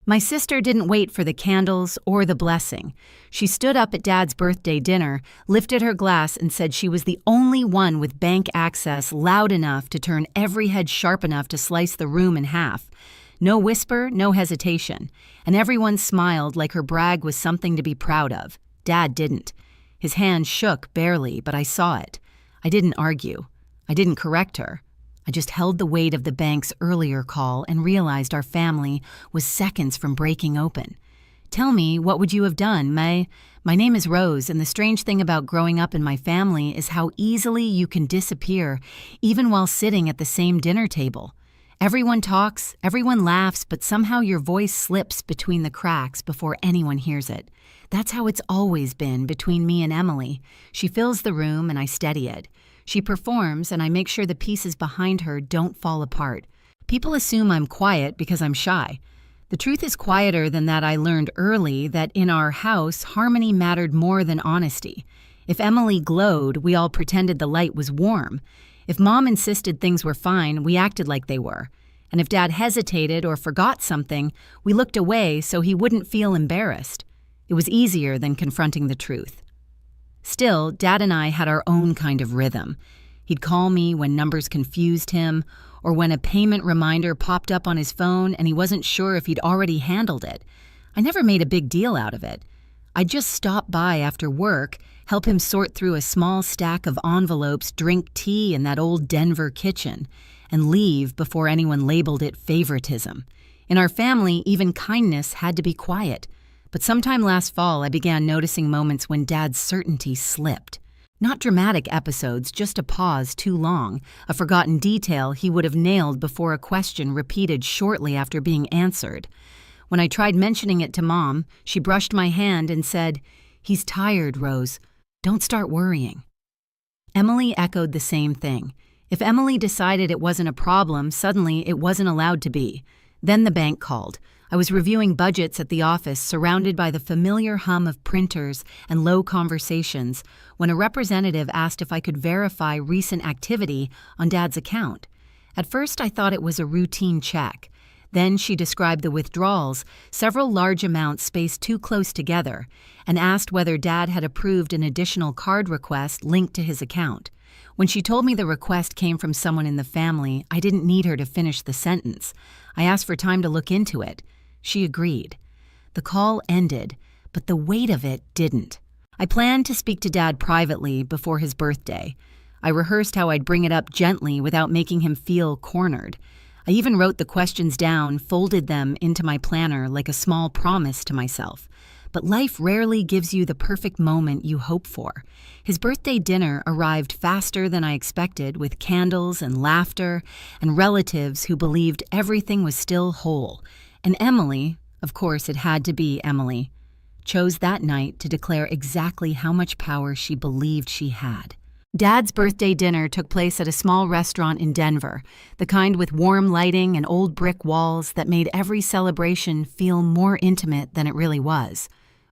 My sister didn't wait for the candles or the blessing. She stood up at Dad's birthday dinner, lifted her glass, and said she was the only one with bank access loud enough to turn every head sharp enough to slice the room in half. No whisper, no hesitation. And everyone smiled like her brag was something to be proud of. Dad didn't. His hand shook barely, but I saw it. I didn't argue. I didn't correct her. I just held the weight of the bank's earlier call and realized our family was seconds from breaking open. Tell me, what would you have done, May? My name is Rose, and the strange thing about growing up in my family is how easily you can disappear, even while sitting at the same dinner table. Everyone talks, everyone laughs, but somehow your voice slips between the cracks before anyone hears it. That's how it's always been between me and Emily. She fills the room and I steady it. She performs, and I make sure the pieces behind her don't fall apart. People assume I'm quiet because I'm shy. The truth is quieter than that. I learned early that in our house, harmony mattered more than honesty. If Emily glowed, we all pretended the light was warm. If Mom insisted things were fine, we acted like they were. And if Dad hesitated or forgot something, we looked away so he wouldn't feel embarrassed. It was easier than confronting the truth. Still, Dad and I had our own kind of rhythm. He'd call me when numbers confused him, or when a payment reminder popped up on his phone and he wasn't sure if he'd already handled it. I never made a big deal out of it. I'd just stop by after work, help him sort through a small stack of envelopes, drink tea in that old Denver kitchen, and leave before anyone labeled it favoritism. In our family, even kindness had to be quiet. But sometime last fall, I began noticing moments when Dad's certainty slipped. Not dramatic episodes, just a pause too long, a forgotten detail he would have nailed before a question repeated shortly after being answered. When I tried mentioning it to Mom, she brushed my hand and said, "He's tired, Rose. Don't start worrying." Emily echoed the same thing. If Emily decided it wasn't a problem, suddenly it wasn't allowed to be. Then the bank called. I was reviewing budgets at the office, surrounded by the familiar hum of printers and low conversations, when a representative asked if I could verify recent activity on Dad's account. At first, I thought it was a routine check. Then she described the withdrawals, several large amounts spaced too close together, and asked whether Dad had approved an additional card request linked to his account. When she told me the request came from someone in the family, I didn't need her to finish the sentence. I asked for time to look into it. She agreed. The call ended, but the weight of it didn't. I planned to speak to Dad privately before his birthday. I rehearsed how I'd bring it up gently without making him feel cornered. I even wrote the questions down, folded them into my planner like a small promise to myself. But life rarely gives you the perfect moment you hope for. His birthday dinner arrived faster than I expected, with candles and laughter and relatives who believed everything was still whole. And Emily, of course it had to be Emily, chose that night to declare exactly how much power she believed she had. Dad's birthday dinner took place at a small restaurant in Denver, the kind with warm lighting and old brick walls that made every celebration feel more intimate than it really was.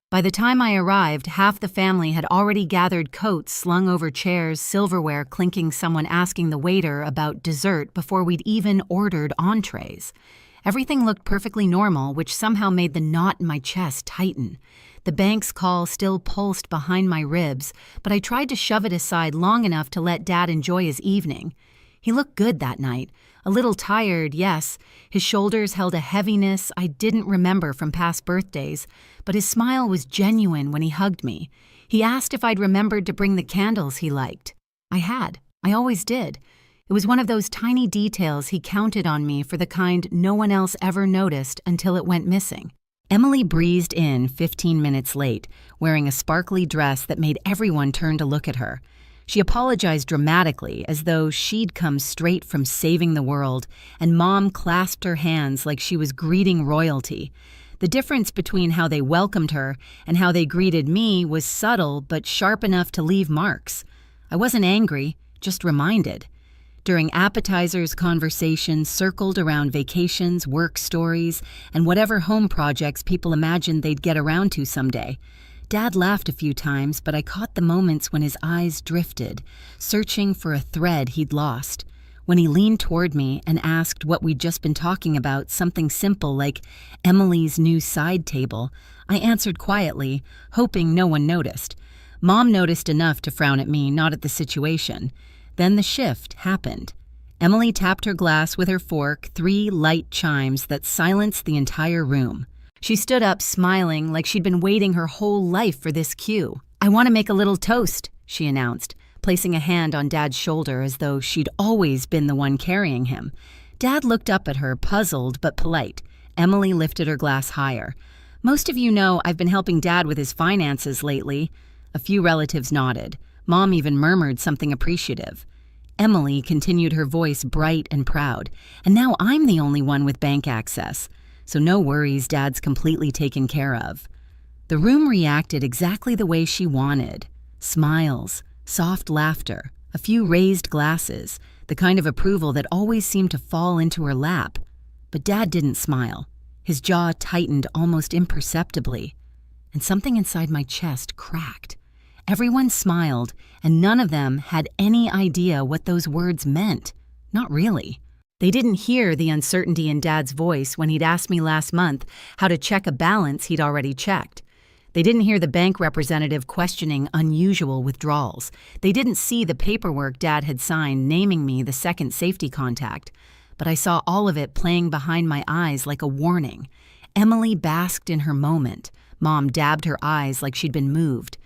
By the time I arrived, half the family had already gathered coats slung over chairs, silverware clinking, someone asking the waiter about dessert before we'd even ordered entrees. Everything looked perfectly normal, which somehow made the knot in my chest tighten. The bank's call still pulsed behind my ribs, but I tried to shove it aside long enough to let Dad enjoy his evening. He looked good that night. A little tired, yes. His shoulders held a heaviness I didn't remember from past birthdays, but his smile was genuine when he hugged me. He asked if I'd remembered to bring the candles he liked. I had. I always did. It was one of those tiny details he counted on me for, the kind no one else ever noticed until it went missing. Emily breezed in 15 minutes late, wearing a sparkly dress that made everyone turn to look at her. She apologized dramatically, as though she'd come straight from saving the world, and Mom clasped her hands like she was greeting royalty. The difference between how they welcomed her and how they greeted me was subtle but sharp enough to leave marks. I wasn't angry, just reminded. During appetizers, conversations circled around vacations, work stories, and whatever home projects people imagined they'd get around to someday. Dad laughed a few times, but I caught the moments when his eyes drifted, searching for a thread he'd lost. When he leaned toward me and asked what we'd just been talking about, something simple like Emily's new side table, I answered quietly, hoping no one noticed. Mom noticed enough to frown at me, not at the situation. Then the shift happened. Emily tapped her glass with her fork, 3 light chimes that silenced the entire room. She stood up, smiling like she'd been waiting her whole life for this cue. "I want to make a little toast," she announced, placing a hand on Dad's shoulder as though she'd always been the one carrying him. Dad looked up at her, puzzled but polite. Emily lifted her glass higher. "Most of you know I've been helping Dad with his finances lately." A few relatives nodded. Mom even murmured something appreciative. Emily continued, her voice bright and proud. "And now I'm the only one with bank access. So no worries, Dad's completely taken care of." The room reacted exactly the way she wanted. Smiles, soft laughter, a few raised glasses, the kind of approval that always seemed to fall into her lap. But Dad didn't smile. His jaw tightened almost imperceptibly, and something inside my chest cracked. Everyone smiled, and none of them had any idea what those words meant. Not really. They didn't hear the uncertainty in Dad's voice when he'd asked me last month how to check a balance he'd already checked. They didn't hear the bank representative questioning unusual withdrawals. They didn't see the paperwork Dad had signed naming me the second safety contact. But I saw all of it playing behind my eyes like a warning. Emily basked in her moment. Mom dabbed her eyes like she'd been moved.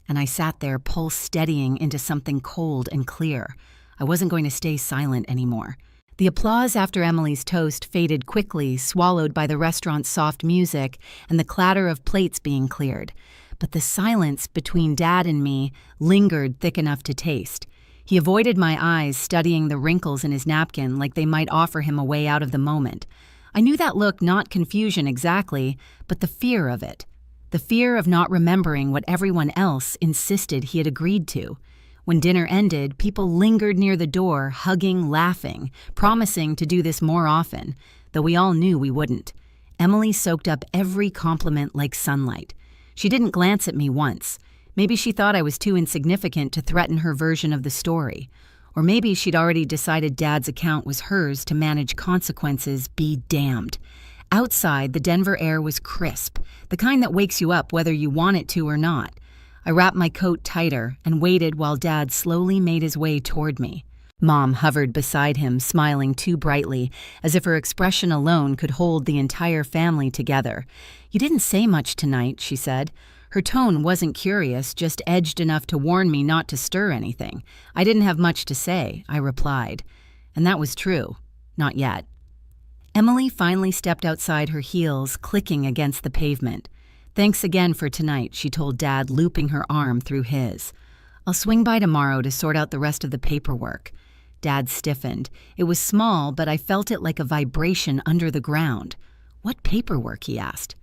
And I sat there, pulse steadying into something cold and clear. I wasn't going to stay silent anymore. The applause after Emily's toast faded quickly, swallowed by the restaurant's soft music and the clatter of plates being cleared. But the silence between Dad and me lingered thick enough to taste. He avoided my eyes, studying the wrinkles in his napkin like they might offer him a way out of the moment. I knew that look, not confusion exactly, but the fear of it. The fear of not remembering what everyone else insisted he had agreed to. When dinner ended, people lingered near the door, hugging, laughing, promising to do this more often, though we all knew we wouldn't. Emily soaked up every compliment like sunlight. She didn't glance at me once. Maybe she thought I was too insignificant to threaten her version of the story. Or maybe she'd already decided Dad's account was hers to manage consequences, be damned. Outside, the Denver air was crisp, the kind that wakes you up whether you want it to or not. I wrapped my coat tighter and waited while Dad slowly made his way toward me. Mom hovered beside him, smiling too brightly, as if her expression alone could hold the entire family together. "You didn't say much tonight," she said. Her tone wasn't curious, just edged enough to warn me not to stir anything. "I didn't have much to say," I replied. And that was true. Not yet. Emily finally stepped outside, her heels clicking against the pavement. "Thanks again for tonight," she told Dad, looping her arm through his. "I'll swing by tomorrow to sort out the rest of the paperwork." Dad stiffened. It was small, but I felt it like a vibration under the ground. "What paperwork?" he asked.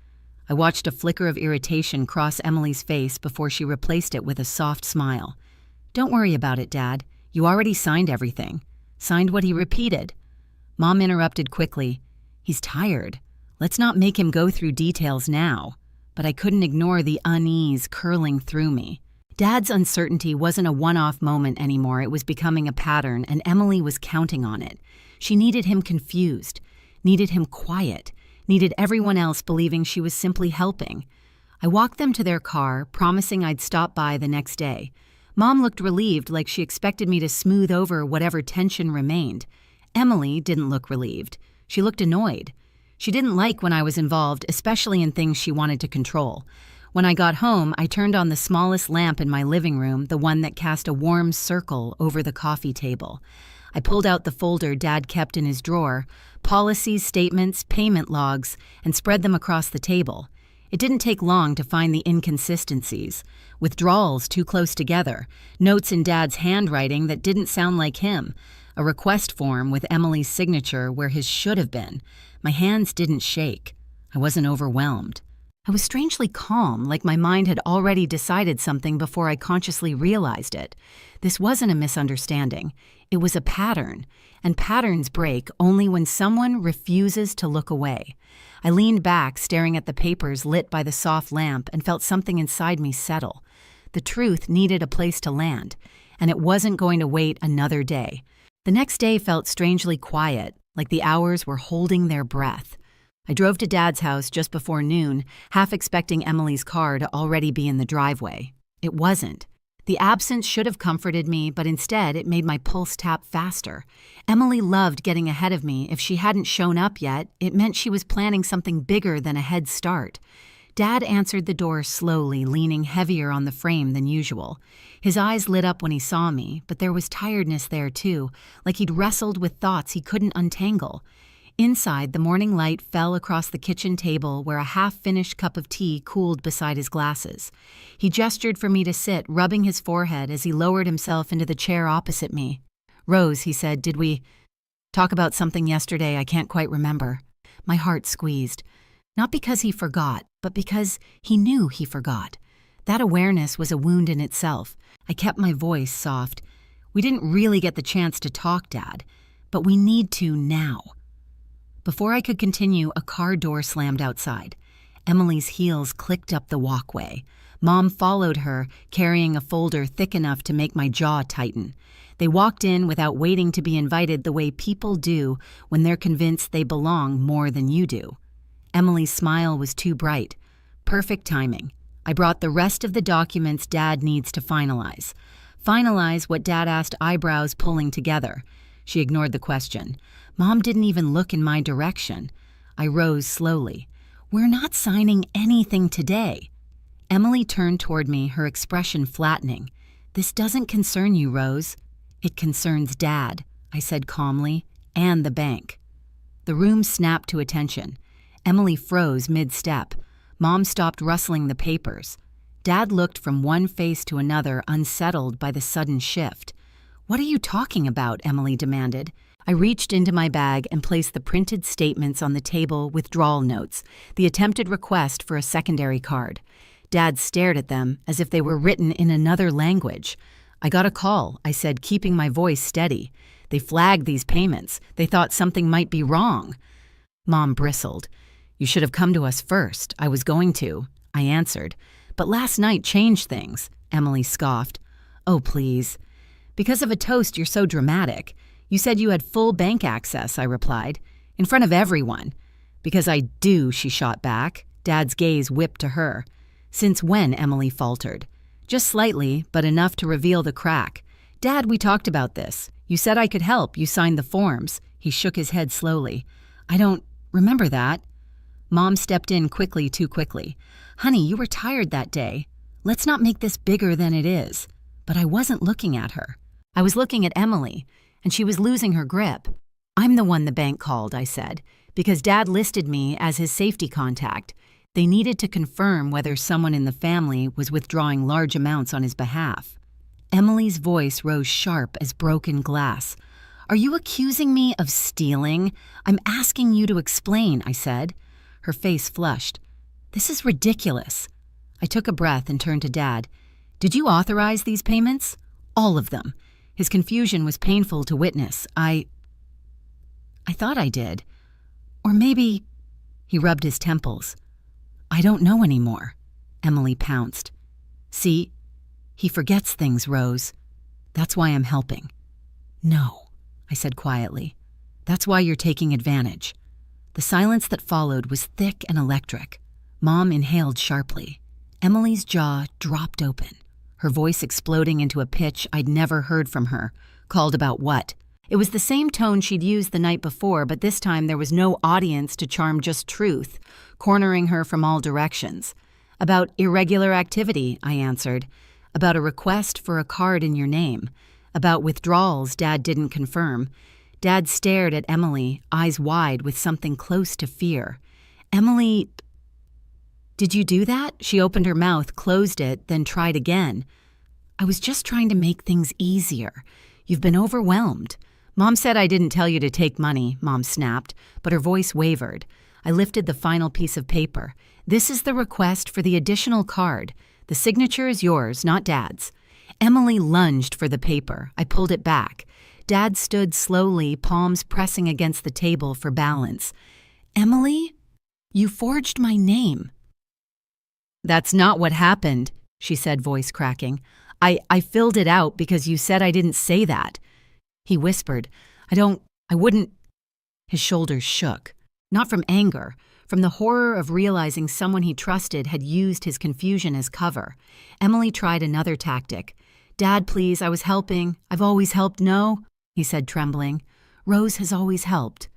I watched a flicker of irritation cross Emily's face before she replaced it with a soft smile. "Don't worry about it, Dad. You already signed everything." "Signed what?" he repeated. Mom interrupted quickly. "He's tired. Let's not make him go through details now." But I couldn't ignore the unease curling through me. Dad's uncertainty wasn't a one-off moment anymore. It was becoming a pattern, and Emily was counting on it. She needed him confused, needed him quiet, needed everyone else believing she was simply helping. I walked them to their car, promising I'd stop by the next day. Mom looked relieved, like she expected me to smooth over whatever tension remained. Emily didn't look relieved. She looked annoyed. She didn't like when I was involved, especially in things she wanted to control. When I got home, I turned on the smallest lamp in my living room, the one that cast a warm circle over the coffee table. I pulled out the folder Dad kept in his drawer, policies, statements, payment logs, and spread them across the table. It didn't take long to find the inconsistencies. Withdrawals too close together, notes in Dad's handwriting that didn't sound like him, a request form with Emily's signature where his should have been. My hands didn't shake. I wasn't overwhelmed. I was strangely calm, like my mind had already decided something before I consciously realized it. This wasn't a misunderstanding. It was a pattern, and patterns break only when someone refuses to look away. I leaned back, staring at the papers lit by the soft lamp, and felt something inside me settle. The truth needed a place to land, and it wasn't going to wait another day. The next day felt strangely quiet, like the hours were holding their breath. I drove to Dad's house just before noon, half expecting Emily's car to already be in the driveway. It wasn't. The absence should have comforted me, but instead it made my pulse tap faster. Emily loved getting ahead of me. If she hadn't shown up yet, it meant she was planning something bigger than a head start. Dad answered the door slowly, leaning heavier on the frame than usual. His eyes lit up when he saw me, but there was tiredness there too, like he'd wrestled with thoughts he couldn't untangle. Inside, the morning light fell across the kitchen table where a half-finished cup of tea cooled beside his glasses. He gestured for me to sit, rubbing his forehead as he lowered himself into the chair opposite me. "Rose," he said, "did we talk about something yesterday I can't quite remember?" My heart squeezed. Not because he forgot, but because he knew he forgot. That awareness was a wound in itself. I kept my voice soft. "We didn't really get the chance to talk, Dad, but we need to now." Before I could continue, a car door slammed outside. Emily's heels clicked up the walkway. Mom followed her, carrying a folder thick enough to make my jaw tighten. They walked in without waiting to be invited the way people do when they're convinced they belong more than you do. Emily's smile was too bright. Perfect timing. I brought the rest of the documents Dad needs to finalize. Finalize what Dad asked, eyebrows pulling together. She ignored the question. Mom didn't even look in my direction. I rose slowly. "We're not signing anything today." Emily turned toward me, her expression flattening. "This doesn't concern you, Rose. It concerns Dad," I said calmly, "and the bank." The room snapped to attention. Emily froze mid-step. Mom stopped rustling the papers. Dad looked from one face to another, unsettled by the sudden shift. "What are you talking about?" Emily demanded. I reached into my bag and placed the printed statements on the table, withdrawal notes, the attempted request for a secondary card. Dad stared at them as if they were written in another language. "I got a call," I said, keeping my voice steady. "They flagged these payments. They thought something might be wrong." Mom bristled. "You should have come to us first." "I was going to," I answered. "But last night changed things," Emily scoffed. "Oh, please." "Because of a toast, you're so dramatic." "You said you had full bank access," I replied. "In front of everyone." "Because I do," she shot back. Dad's gaze whipped to her. "Since when?" Emily faltered. "Just slightly, but enough to reveal the crack." "Dad, we talked about this. You said I could help. You signed the forms." He shook his head slowly. "I don't remember that." Mom stepped in quickly, too quickly. "Honey, you were tired that day. Let's not make this bigger than it is." But I wasn't looking at her. I was looking at Emily, and she was losing her grip. "I'm the one the bank called," I said, "because Dad listed me as his safety contact. They needed to confirm whether someone in the family was withdrawing large amounts on his behalf." Emily's voice rose sharp as broken glass. "Are you accusing me of stealing? I'm asking you to explain," I said. Her face flushed. "This is ridiculous." I took a breath and turned to Dad. "Did you authorize these payments?" "All of them." His confusion was painful to witness. I thought I did. Or maybe... He rubbed his temples. "I don't know anymore." Emily pounced. "See, he forgets things, Rose. That's why I'm helping." "No," I said quietly. "That's why you're taking advantage." The silence that followed was thick and electric. Mom inhaled sharply. Emily's jaw dropped open, her voice exploding into a pitch I'd never heard from her. Called about what? It was the same tone she'd used the night before, but this time there was no audience to charm, just truth, cornering her from all directions. "About irregular activity," I answered. "About a request for a card in your name. About withdrawals Dad didn't confirm." Dad stared at Emily, eyes wide with something close to fear. "Emily, did you do that?" She opened her mouth, closed it, then tried again. "I was just trying to make things easier. You've been overwhelmed." "Mom said I didn't tell you to take money," Mom snapped, but her voice wavered. I lifted the final piece of paper. "This is the request for the additional card. The signature is yours, not Dad's." Emily lunged for the paper. I pulled it back. Dad stood slowly, palms pressing against the table for balance. "Emily, you forged my name." "That's not what happened," she said, voice cracking. I filled it out because you said I didn't say that." He whispered, I wouldn't. His shoulders shook. Not from anger, from the horror of realizing someone he trusted had used his confusion as cover. Emily tried another tactic. Dad, please, I was helping. I've always helped, no? He said, trembling. Rose has always helped.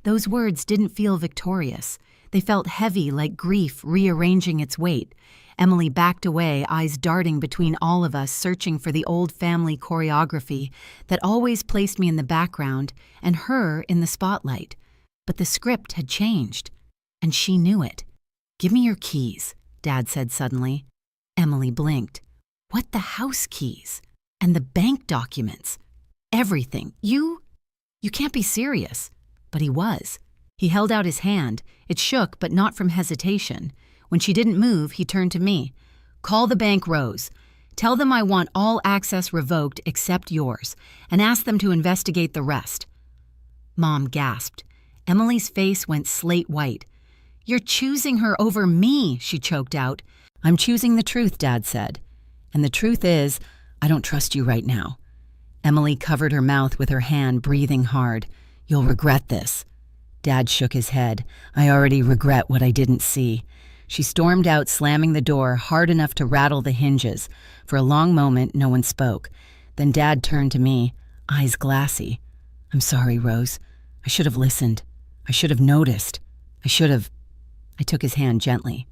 Those words didn't feel victorious. They felt heavy, like grief rearranging its weight. Emily backed away, eyes darting between all of us, searching for the old family choreography that always placed me in the background and her in the spotlight. But the script had changed, and she knew it. Give me your keys, Dad said suddenly. Emily blinked. What the house keys? And the bank documents? Everything. You can't be serious. But he was. He held out his hand. It shook, but not from hesitation. When she didn't move, he turned to me. Call the bank, Rose. Tell them I want all access revoked except yours, and ask them to investigate the rest. Mom gasped. Emily's face went slate white. You're choosing her over me, she choked out. I'm choosing the truth, Dad said. And the truth is, I don't trust you right now. Emily covered her mouth with her hand, breathing hard. You'll regret this. Dad shook his head. I already regret what I didn't see. She stormed out, slamming the door hard enough to rattle the hinges. For a long moment, no one spoke. Then Dad turned to me, eyes glassy. I'm sorry, Rose. I should have listened. I should have noticed. I took his hand gently.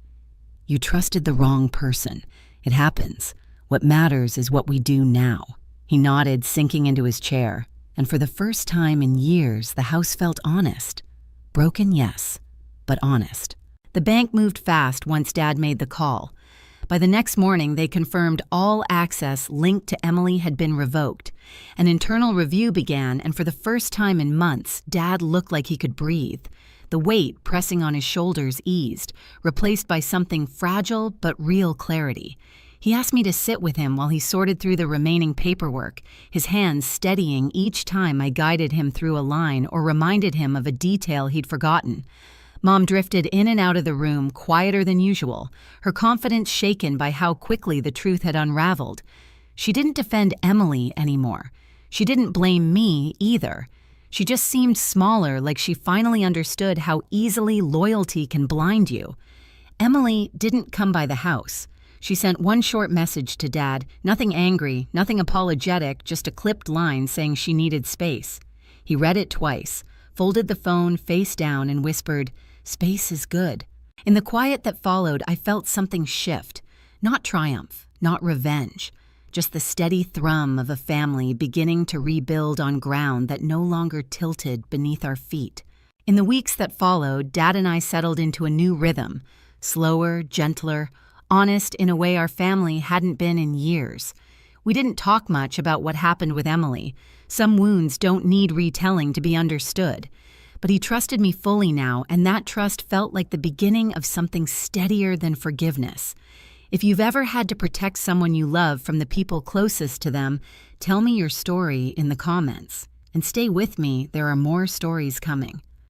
You trusted the wrong person. It happens. What matters is what we do now. He nodded, sinking into his chair. And for the first time in years, the house felt honest. Broken, yes, but honest. The bank moved fast once Dad made the call. By the next morning, they confirmed all access linked to Emily had been revoked. An internal review began, and for the first time in months, Dad looked like he could breathe. The weight pressing on his shoulders eased, replaced by something fragile but real clarity. He asked me to sit with him while he sorted through the remaining paperwork, his hands steadying each time I guided him through a line or reminded him of a detail he'd forgotten. Mom drifted in and out of the room, quieter than usual, her confidence shaken by how quickly the truth had unraveled. She didn't defend Emily anymore. She didn't blame me either. She just seemed smaller, like she finally understood how easily loyalty can blind you. Emily didn't come by the house. She sent one short message to Dad, nothing angry, nothing apologetic, just a clipped line saying she needed space. He read it twice, folded the phone face down and whispered, "Space is good." In the quiet that followed, I felt something shift. Not triumph, not revenge, just the steady thrum of a family beginning to rebuild on ground that no longer tilted beneath our feet. In the weeks that followed, Dad and I settled into a new rhythm, slower, gentler, honest in a way our family hadn't been in years. We didn't talk much about what happened with Emily. Some wounds don't need retelling to be understood. But he trusted me fully now, and that trust felt like the beginning of something steadier than forgiveness. If you've ever had to protect someone you love from the people closest to them, tell me your story in the comments. And stay with me, there are more stories coming.